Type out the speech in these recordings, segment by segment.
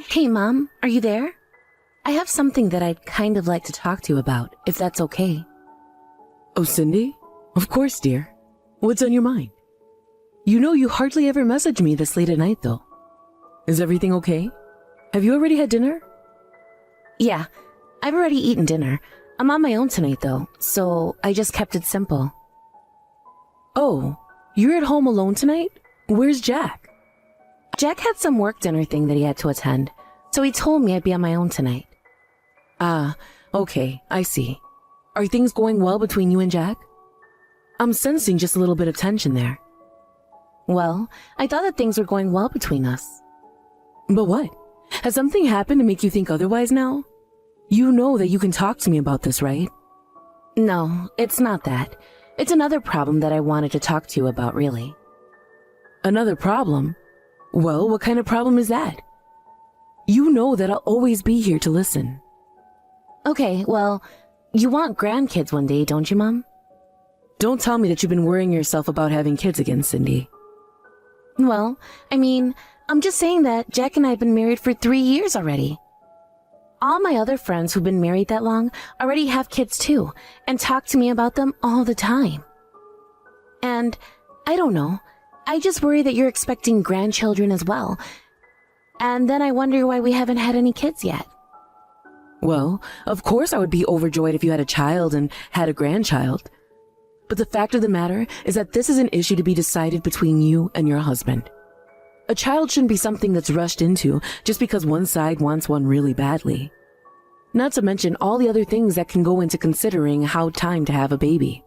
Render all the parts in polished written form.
Hey, Mom, are you there? I have something that I'd kind of like to talk to you about, if that's okay. Oh, Cindy? Of course, dear. What's on your mind? You know you hardly ever message me this late at night, though. Is everything okay? Have you already had dinner? Yeah, I've already eaten dinner. I'm on my own tonight, though, so I just kept it simple. Oh, you're at home alone tonight? Where's Jack? Jack had some work dinner thing that he had to attend, so he told me I'd be on my own tonight. Ah, okay, I see. Are things going well between you and Jack? I'm sensing just a little bit of tension there. Well, I thought that things were going well between us. But what? Has something happened to make you think otherwise now? You know that you can talk to me about this, right? No, it's not that. It's another problem that I wanted to talk to you about, really. Another problem? Well, what kind of problem is that? You know that I'll always be here to listen. Okay, well, you want grandkids one day, don't you, Mom? Don't tell me that you've been worrying yourself about having kids again, Cindy. Well, I mean, I'm just saying that Jack and I have been married for 3 years already. All my other friends who've been married that long already have kids too, and talk to me about them all the time. And, I don't know, I just worry that you're expecting grandchildren as well. And then I wonder why we haven't had any kids yet. Well, of course I would be overjoyed if you had a child and had a grandchild. But the fact of the matter is that this is an issue to be decided between you and your husband. A child shouldn't be something that's rushed into just because one side wants one really badly. Not to mention all the other things that can go into considering how time to have a baby.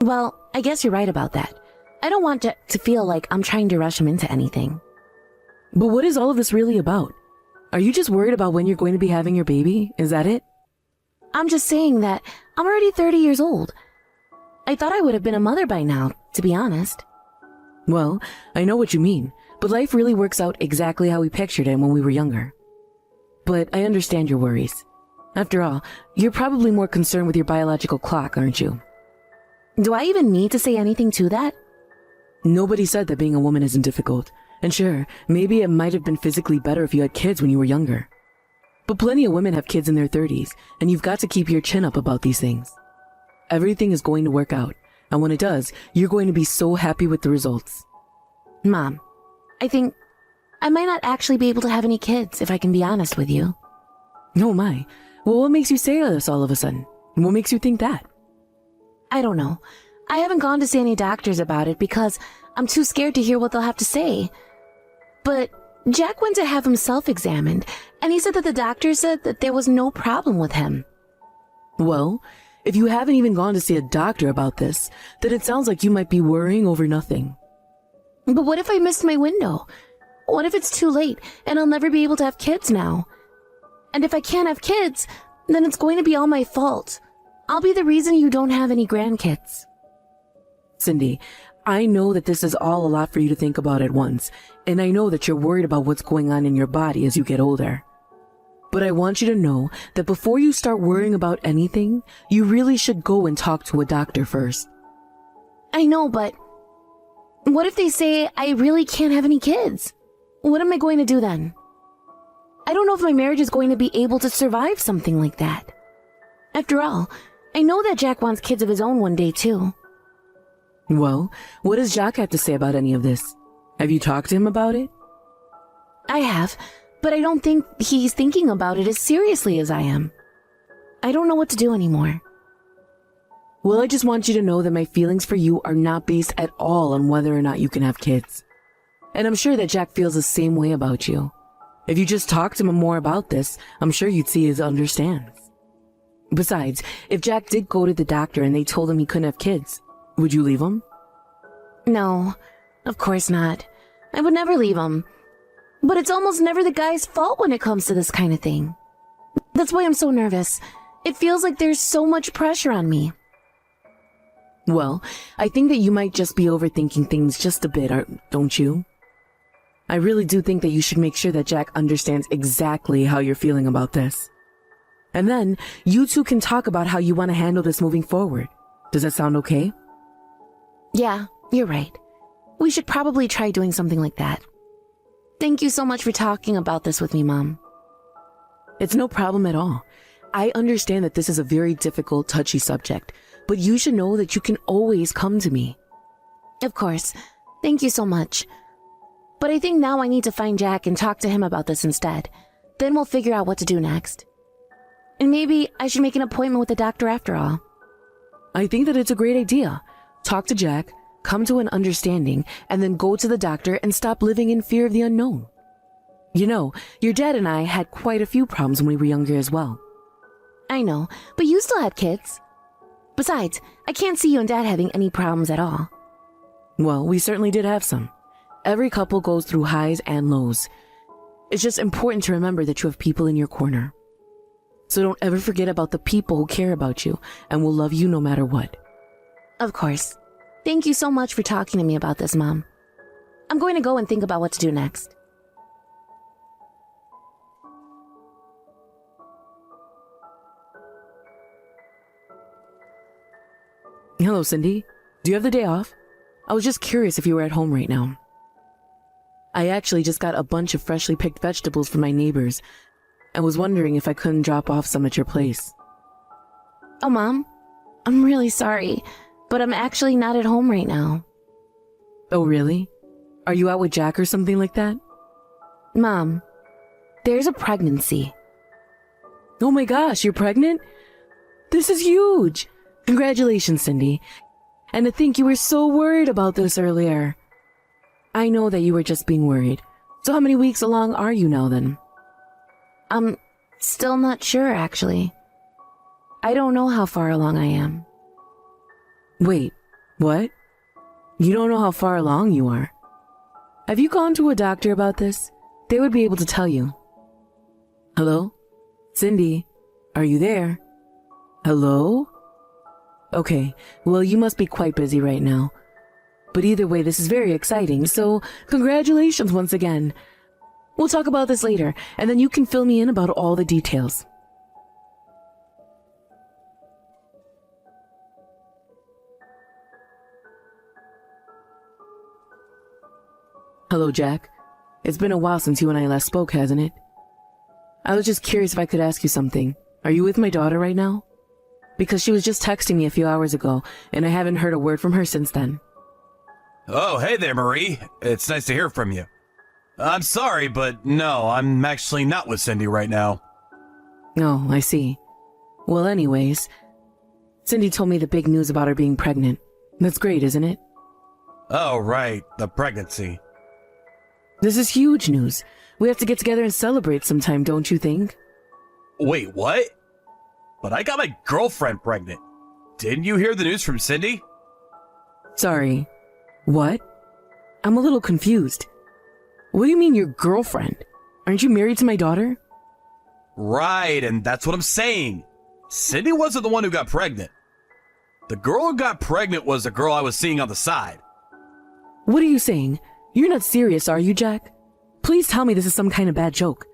Well, I guess you're right about that. I don't want Jack to feel like I'm trying to rush him into anything. But what is all of this really about? Are you just worried about when you're going to be having your baby? Is that it? I'm just saying that I'm already 30 years old. I thought I would have been a mother by now, to be honest. Well, I know what you mean, but life really works out exactly how we pictured it when we were younger. But I understand your worries. After all, you're probably more concerned with your biological clock, aren't you? Do I even need to say anything to that? Nobody said that being a woman isn't difficult. And sure, maybe it might have been physically better if you had kids when you were younger. But plenty of women have kids in their 30s, and you've got to keep your chin up about these things. Everything is going to work out, and when it does, you're going to be so happy with the results. Mom, I think I might not actually be able to have any kids, if I can be honest with you. Oh my. Well, what makes you say this all of a sudden? What makes you think that? I don't know. I haven't gone to see any doctors about it because I'm too scared to hear what they'll have to say. But Jack went to have himself examined, and he said that the doctor said that there was no problem with him. Well, if you haven't even gone to see a doctor about this, then it sounds like you might be worrying over nothing. But what if I missed my window? What if it's too late, and I'll never be able to have kids now? And if I can't have kids, then it's going to be all my fault. I'll be the reason you don't have any grandkids. Cindy, I know that this is all a lot for you to think about at once, and I know that you're worried about what's going on in your body as you get older. But I want you to know that before you start worrying about anything, you really should go and talk to a doctor first. I know, but what if they say I really can't have any kids? What am I going to do then? I don't know if my marriage is going to be able to survive something like that. After all, I know that Jack wants kids of his own one day too. Well, what does Jack have to say about any of this? Have you talked to him about it? I have, but I don't think he's thinking about it as seriously as I am. I don't know what to do anymore. Well, I just want you to know that my feelings for you are not based at all on whether or not you can have kids. And I'm sure that Jack feels the same way about you. If you just talked to him more about this, I'm sure you'd see he understands. Besides, if Jack did go to the doctor and they told him he couldn't have kids, would you leave him? No, of course not. I would never leave him. But it's almost never the guy's fault when it comes to this kind of thing. That's why I'm so nervous. It feels like there's so much pressure on me. Well, I think that you might just be overthinking things just a bit, don't you? I really do think that you should make sure that Jack understands exactly how you're feeling about this. And then, you two can talk about how you want to handle this moving forward. Does that sound okay? Yeah, you're right. We should probably try doing something like that. Thank you so much for talking about this with me, Mom. It's no problem at all. I understand that this is a very difficult, touchy subject, but you should know that you can always come to me. Of course. Thank you so much. But I think now I need to find Jack and talk to him about this instead. Then we'll figure out what to do next. And maybe I should make an appointment with the doctor after all. I think that it's a great idea. Talk to Jack, come to an understanding, and then go to the doctor and stop living in fear of the unknown. You know, your dad and I had quite a few problems when we were younger as well. I know, but you still had kids. Besides, I can't see you and Dad having any problems at all. Well, we certainly did have some. Every couple goes through highs and lows. It's just important to remember that you have people in your corner. So don't ever forget about the people who care about you and will love you no matter what. Of course. Thank you so much for talking to me about this, Mom. I'm going to go and think about what to do next. Hello, Cindy. Do you have the day off? I was just curious if you were at home right now. I actually just got a bunch of freshly picked vegetables from my neighbors and was wondering if I couldn't drop off some at your place. Oh, Mom, I'm really sorry, but I'm actually not at home right now. Oh, really? Are you out with Jack or something like that? Mom, there's a pregnancy. Oh my gosh, you're pregnant? This is huge! Congratulations, Cindy. And to think you were so worried about this earlier. I know that you were just being worried. So how many weeks along are you now then? I'm still not sure, actually. I don't know how far along I am. Wait, what? You don't know how far along you are? Have you gone to a doctor about this? They would be able to tell you. Hello? Cindy, are you there? Hello? Okay, well, you must be quite busy right now. But either way, this is very exciting, so congratulations once again. We'll talk about this later, and then you can fill me in about all the details. Hello, Jack. It's been a while since you and I last spoke, hasn't it? I was just curious if I could ask you something. Are you with my daughter right now? Because she was just texting me a few hours ago, and I haven't heard a word from her since then. Oh, hey there, Marie. It's nice to hear from you. I'm sorry, but no, I'm actually not with Cindy right now. Oh, I see. Well, anyways, Cindy told me the big news about her being pregnant. That's great, isn't it? Oh, right, the pregnancy. This is huge news. We have to get together and celebrate sometime, don't you think? Wait, what? But I got my girlfriend pregnant. Didn't you hear the news from Cindy? Sorry. What? I'm a little confused. What do you mean your girlfriend? Aren't you married to my daughter? Right, and that's what I'm saying. Cindy wasn't the one who got pregnant. The girl who got pregnant was the girl I was seeing on the side. What are you saying? You're not serious, are you, Jack? Please tell me this is some kind of bad joke.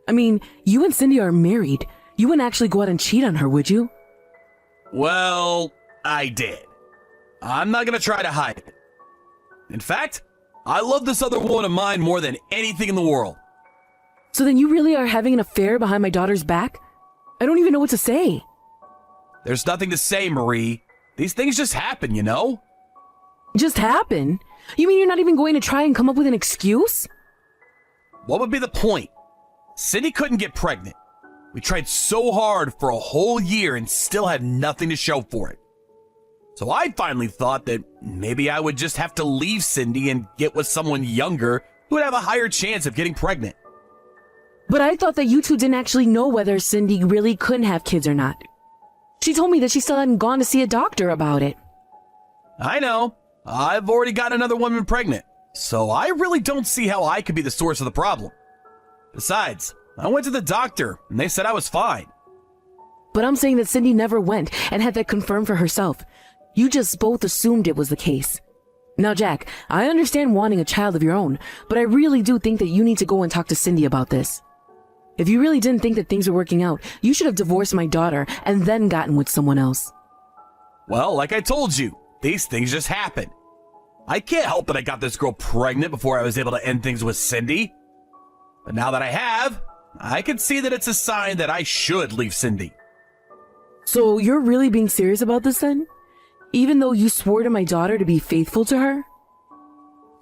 I mean, you and Cindy are married. You wouldn't actually go out and cheat on her, would you? Well, I did. I'm not gonna try to hide it. In fact, I love this other woman of mine more than anything in the world. So then you really are having an affair behind my daughter's back? I don't even know what to say. There's nothing to say, Marie. These things just happen, you know? Just happen? You mean you're not even going to try and come up with an excuse? What would be the point? Cindy couldn't get pregnant. We tried so hard for a whole year and still had nothing to show for it. So I finally thought that maybe I would just have to leave Cindy and get with someone younger who would have a higher chance of getting pregnant. But I thought that you two didn't actually know whether Cindy really couldn't have kids or not. She told me that she still hadn't gone to see a doctor about it. I know. I've already got another woman pregnant, so I really don't see how I could be the source of the problem. Besides, I went to the doctor and they said I was fine. But I'm saying that Cindy never went and had that confirmed for herself. You just both assumed it was the case. Now, Jack, I understand wanting a child of your own, but I really do think that you need to go and talk to Cindy about this. If you really didn't think that things were working out, you should have divorced my daughter and then gotten with someone else. Well, like I told you, these things just happen. I can't help that I got this girl pregnant before I was able to end things with Cindy. But now that I have, I can see that it's a sign that I should leave Cindy. So you're really being serious about this then? Even though you swore to my daughter to be faithful to her?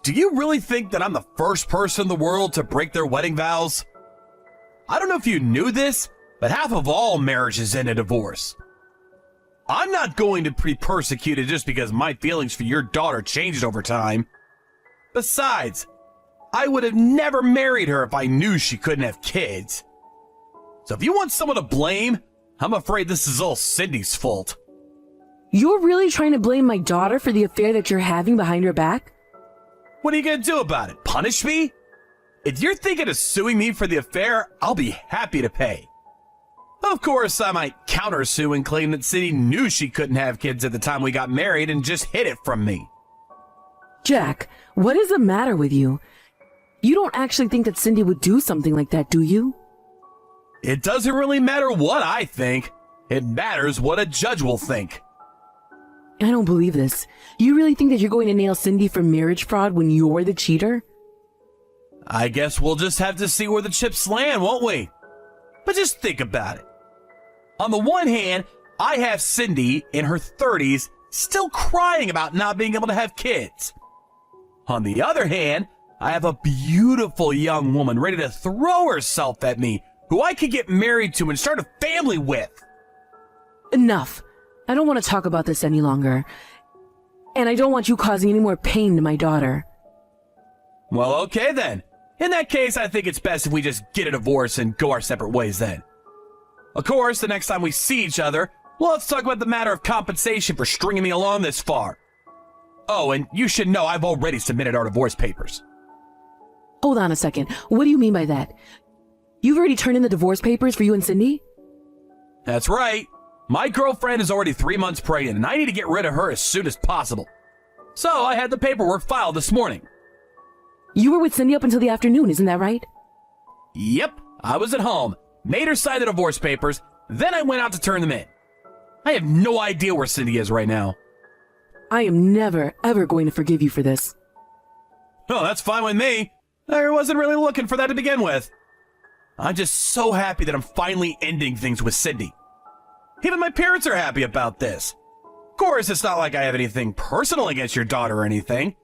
Do you really think that I'm the first person in the world to break their wedding vows? I don't know if you knew this, but half of all marriages end in divorce. I'm not going to be persecuted just because my feelings for your daughter changed over time. Besides, I would have never married her if I knew she couldn't have kids. So if you want someone to blame, I'm afraid this is all Cindy's fault. You're really trying to blame my daughter for the affair that you're having behind her back? What are you going to do about it? Punish me? If you're thinking of suing me for the affair, I'll be happy to pay. Of course, I might countersue and claim that Cindy knew she couldn't have kids at the time we got married and just hid it from me. Jack, what is the matter with you? You don't actually think that Cindy would do something like that, do you? It doesn't really matter what I think. It matters what a judge will think. I don't believe this. You really think that you're going to nail Cindy for marriage fraud when you're the cheater? I guess we'll just have to see where the chips land, won't we? But just think about it. On the one hand, I have Cindy in her 30s still crying about not being able to have kids. On the other hand, I have a beautiful young woman ready to throw herself at me who I could get married to and start a family with. Enough. I don't want to talk about this any longer. And I don't want you causing any more pain to my daughter. Well, okay then. In that case, I think it's best if we just get a divorce and go our separate ways then. Of course, the next time we see each other, well, let's talk about the matter of compensation for stringing me along this far. Oh, and you should know I've already submitted our divorce papers. Hold on a second. What do you mean by that? You've already turned in the divorce papers for you and Cindy? That's right. My girlfriend is already 3 months pregnant, and I need to get rid of her as soon as possible. So I had the paperwork filed this morning. You were with Cindy up until the afternoon, isn't that right? Yep, I was at home, made her sign the divorce papers, then I went out to turn them in. I have no idea where Cindy is right now. I am never, ever going to forgive you for this. Oh, that's fine with me. I wasn't really looking for that to begin with. I'm just so happy that I'm finally ending things with Cindy. Even my parents are happy about this. Of course, it's not like I have anything personal against your daughter or anything.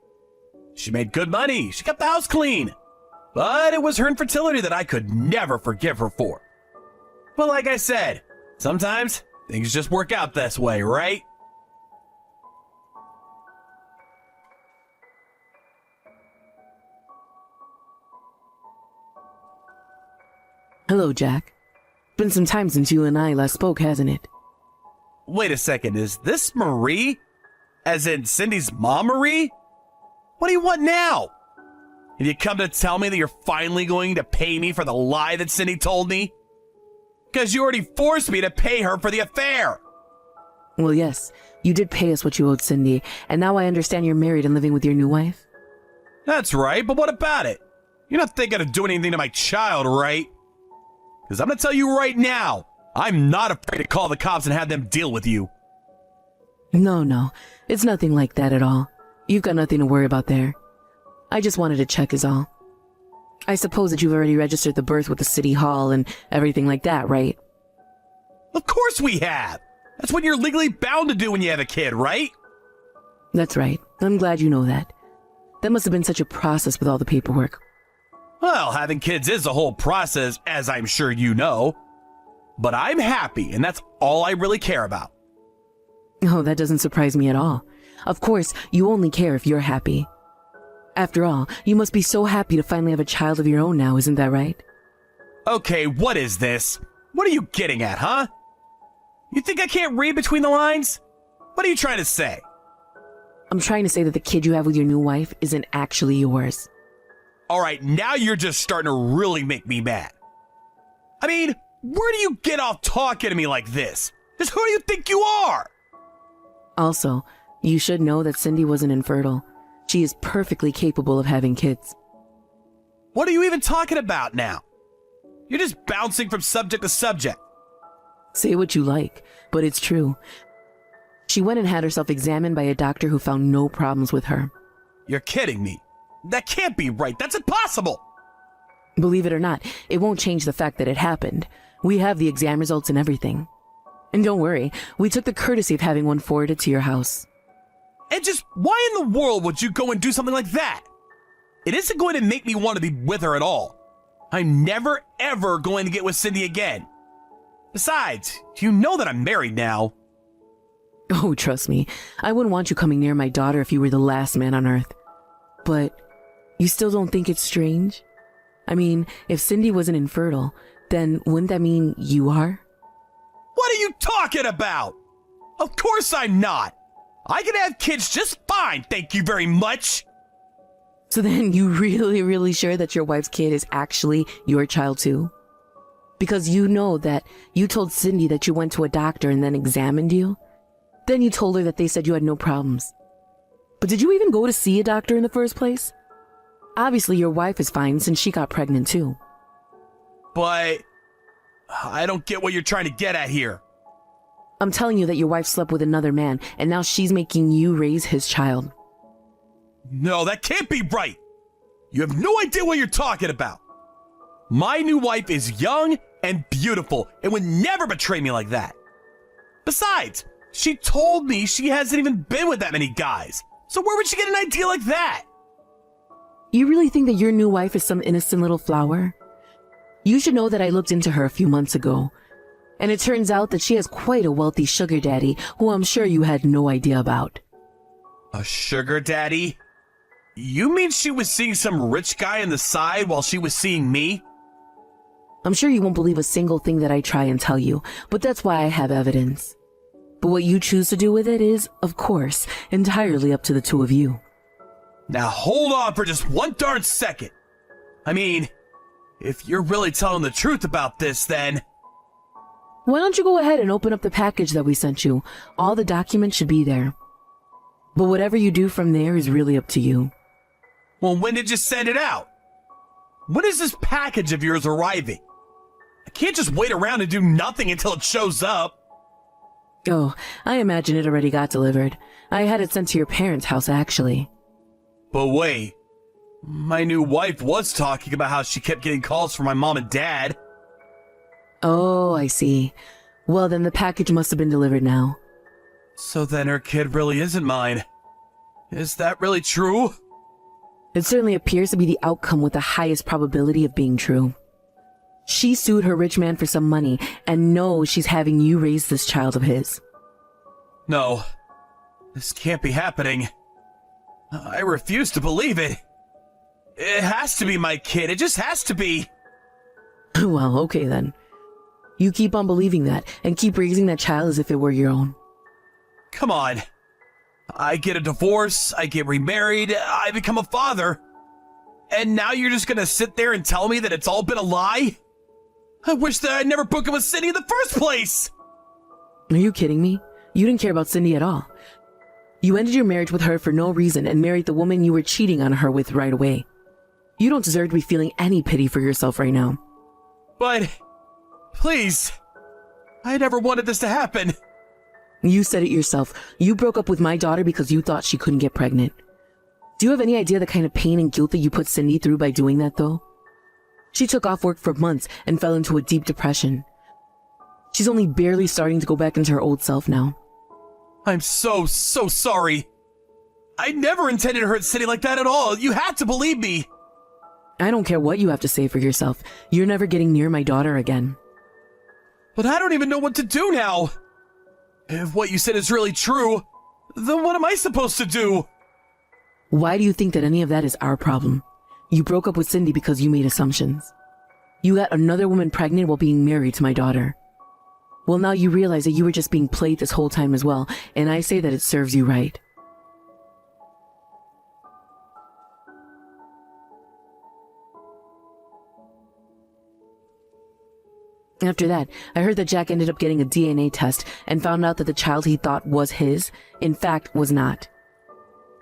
She made good money. She kept the house clean. But it was her infertility that I could never forgive her for. But like I said, sometimes things just work out this way, right? Hello, Jack. Been some time since you and I last spoke, hasn't it? Wait a second, is this Marie? As in Cindy's mom, Marie? What do you want now? Have you come to tell me that you're finally going to pay me for the lie that Cindy told me? Because you already forced me to pay her for the affair. Well, yes, you did pay us what you owed Cindy, and now I understand you're married and living with your new wife. That's right, but what about it? You're not thinking of doing anything to my child, right? Because I'm going to tell you right now, I'm not afraid to call the cops and have them deal with you. No, it's nothing like that at all. You've got nothing to worry about there. I just wanted to check is all. I suppose that you've already registered the birth with the city hall and everything like that, right? Of course we have. That's what you're legally bound to do when you have a kid, right? That's right. I'm glad you know that. That must have been such a process with all the paperwork. Well, having kids is a whole process, as I'm sure you know. But I'm happy, and that's all I really care about. Oh, that doesn't surprise me at all. Of course, you only care if you're happy. After all, you must be so happy to finally have a child of your own now, isn't that right? Okay, what is this? What are you getting at, huh? You think I can't read between the lines? What are you trying to say? I'm trying to say that the kid you have with your new wife isn't actually yours. All right, now you're just starting to really make me mad. I mean, where do you get off talking to me like this? Just who do you think you are? Also, you should know that Cindy wasn't infertile. She is perfectly capable of having kids. What are you even talking about now? You're just bouncing from subject to subject. Say what you like, but it's true. She went and had herself examined by a doctor who found no problems with her. You're kidding me. That can't be right. That's impossible. Believe it or not, it won't change the fact that it happened. We have the exam results and everything. And don't worry, we took the courtesy of having one forwarded to your house. And just why in the world would you go and do something like that? It isn't going to make me want to be with her at all. I'm never, ever going to get with Cindy again. Besides, you know that I'm married now. Oh, trust me, I wouldn't want you coming near my daughter if you were the last man on earth. But you still don't think it's strange? I mean, if Cindy wasn't infertile, then wouldn't that mean you are? What are you talking about? Of course I'm not. I can have kids just fine, thank you very much. So then you really sure that your wife's kid is actually your child too? Because you know that you told Cindy that you went to a doctor and then examined you. Then you told her that they said you had no problems. But did you even go to see a doctor in the first place? Obviously your wife is fine since she got pregnant too. But I don't get what you're trying to get at here. I'm telling you that your wife slept with another man and now she's making you raise his child. No, that can't be right. You have no idea what you're talking about. My new wife is young and beautiful and would never betray me like that. Besides, she told me she hasn't even been with that many guys. So where would she get an idea like that? You really think that your new wife is some innocent little flower? You should know that I looked into her a few months ago. And it turns out that she has quite a wealthy sugar daddy who I'm sure you had no idea about. A sugar daddy? You mean she was seeing some rich guy on the side while she was seeing me? I'm sure you won't believe a single thing that I try and tell you, but that's why I have evidence. But what you choose to do with it is, of course, entirely up to the two of you. Now hold on for just one darn second. I mean, if you're really telling the truth about this, then... Why don't you go ahead and open up the package that we sent you? All the documents should be there. But whatever you do from there is really up to you. Well, when did you send it out? When is this package of yours arriving? I can't just wait around and do nothing until it shows up. Oh, I imagine it already got delivered. I had it sent to your parents' house, actually. But wait, my new wife was talking about how she kept getting calls from my mom and dad. Oh, I see. Well, then the package must have been delivered now. So then her kid really isn't mine. Is that really true? It certainly appears to be the outcome with the highest probability of being true. She sued her rich man for some money and knows she's having you raise this child of his. No, this can't be happening. I refuse to believe it. It has to be my kid. It just has to be. Well, okay then. You keep on believing that and keep raising that child as if it were your own. Come on. I get a divorce, I get remarried, I become a father. And now you're just gonna sit there and tell me that it's all been a lie? I wish that I'd never broken with Cindy in the first place! Are you kidding me? You didn't care about Cindy at all. You ended your marriage with her for no reason and married the woman you were cheating on her with right away. You don't deserve to be feeling any pity for yourself right now. But, please, I never wanted this to happen. You said it yourself. You broke up with my daughter because you thought she couldn't get pregnant. Do you have any idea the kind of pain and guilt that you put Cindy through by doing that, though? She took off work for months and fell into a deep depression. She's only barely starting to go back into her old self now. I'm so sorry. I never intended to hurt Cindy like that at all. You have to believe me. I don't care what you have to say for yourself. You're never getting near my daughter again. But I don't even know what to do now. If what you said is really true, then what am I supposed to do? Why do you think that any of that is our problem? You broke up with Cindy because you made assumptions. You got another woman pregnant while being married to my daughter. Well, now you realize that you were just being played this whole time as well, and I say that it serves you right. After that, I heard that Jack ended up getting a DNA test and found out that the child he thought was his, in fact, was not.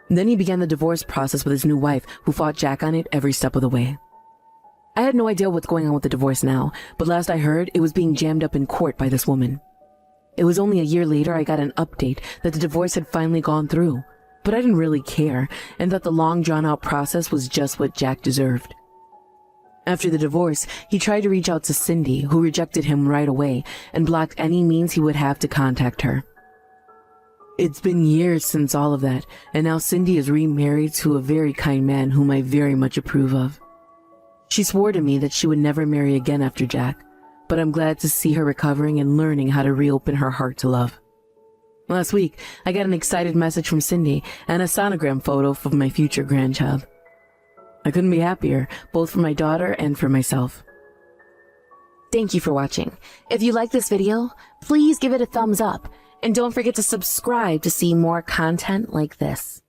Then he began the divorce process with his new wife, who fought Jack on it every step of the way. I had no idea what's going on with the divorce now, but last I heard, it was being jammed up in court by this woman. It was only a year later I got an update that the divorce had finally gone through, but I didn't really care and thought the long drawn out process was just what Jack deserved. After the divorce, he tried to reach out to Cindy, who rejected him right away and blocked any means he would have to contact her. It's been years since all of that, and now Cindy is remarried to a very kind man whom I very much approve of. She swore to me that she would never marry again after Jack, but I'm glad to see her recovering and learning how to reopen her heart to love. Last week, I got an excited message from Cindy and a sonogram photo of my future grandchild. I couldn't be happier, both for my daughter and for myself. Thank you for watching. If you like this video, please give it a thumbs up and don't forget to subscribe to see more content like this.